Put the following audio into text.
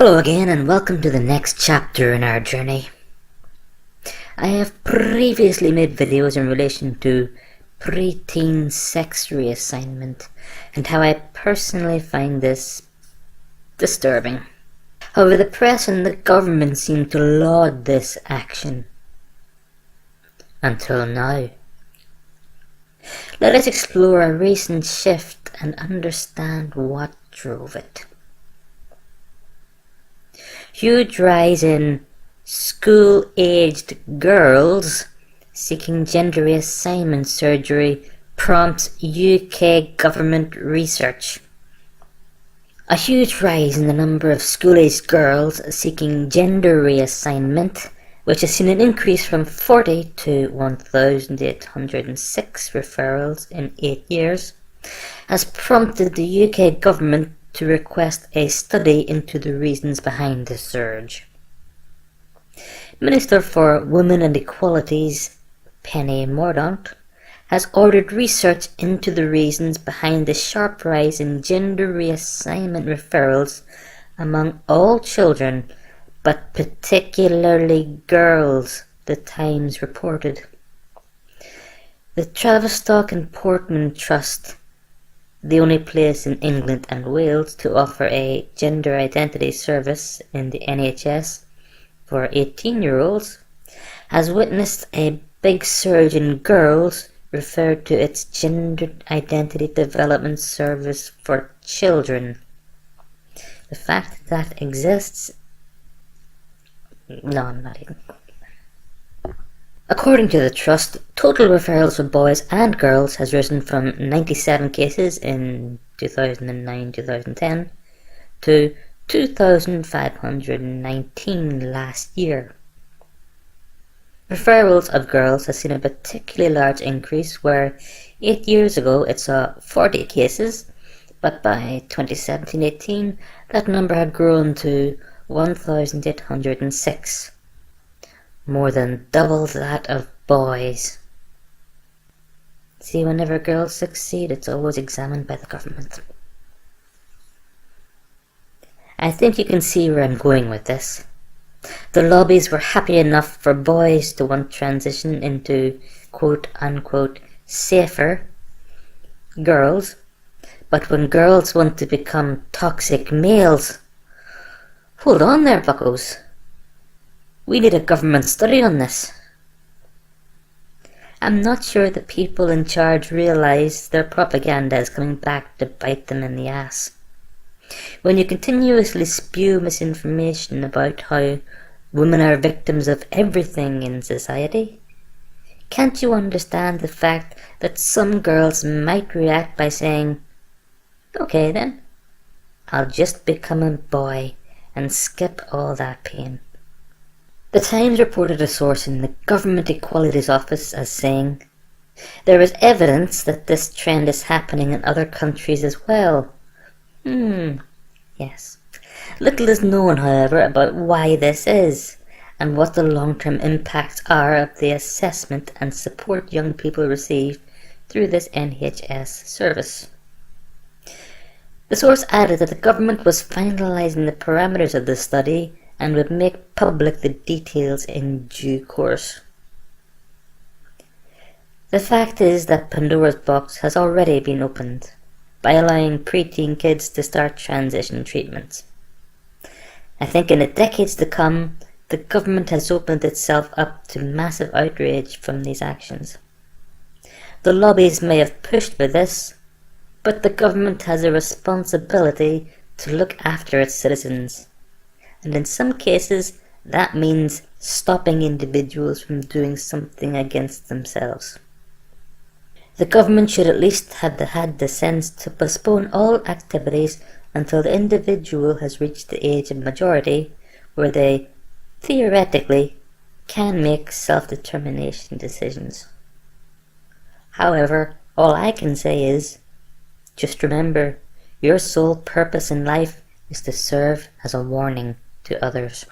Hello again and welcome to the next chapter in our journey. I have previously made videos in relation to preteen sex reassignment and how I personally find this disturbing. However, the press and the government seem to laud this action. Until now. Let us explore a recent shift and understand what drove it. Huge rise in school-aged girls seeking gender reassignment surgery prompts UK government research. A huge rise in the number of school-aged girls seeking gender reassignment, which has seen an increase from 40 to 1,806 referrals in 8 years, has prompted the UK government to request a study into the reasons behind the surge. Minister for Women and Equalities, Penny Mordaunt, has ordered research into the reasons behind the sharp rise in gender reassignment referrals among all children, but particularly girls, the Times reported. The Tavistock and Portman Trust, the only place in England and Wales to offer a gender identity service in the NHS for 18-year-olds, has witnessed a big surge in girls referred to its Gender Identity Development Service for Children. The fact that exists... No, I'm not even... According to the Trust, total referrals for boys and girls has risen from 97 cases in 2009-2010 to 2,519 last year. Referrals of girls has seen a particularly large increase where 8 years ago it saw 40 cases, but by 2017-18 that number had grown to 1,806. More than double that of boys. See, whenever girls succeed, it's always examined by the government. I think you can see where I'm going with this. The lobbies were happy enough for boys to want transition into quote-unquote safer girls, but when girls want to become toxic males, hold on there, buckos. We need a government study on this. I'm not sure the people in charge realise their propaganda is coming back to bite them in the ass. When you continuously spew misinformation about how women are victims of everything in society, can't you understand the fact that some girls might react by saying, "Okay then, I'll just become a boy and skip all that pain"? The Times reported a source in the Government Equalities Office as saying, "There is evidence that this trend is happening in other countries as well." Yes. Little is known, however, about why this is, and what the long-term impacts are of the assessment and support young people receive through this NHS service. The source added that the government was finalising the parameters of the study and would make public the details in due course. The fact is that Pandora's box has already been opened by allowing preteen kids to start transition treatments. I think in the decades to come, the government has opened itself up to massive outrage from these actions. The lobbies may have pushed for this, but the government has a responsibility to look after its citizens. And in some cases, that means stopping individuals from doing something against themselves. The government should at least have had the sense to postpone all activities until the individual has reached the age of majority, where they, theoretically, can make self-determination decisions. However, all I can say is, just remember, your sole purpose in life is to serve as a warning to others.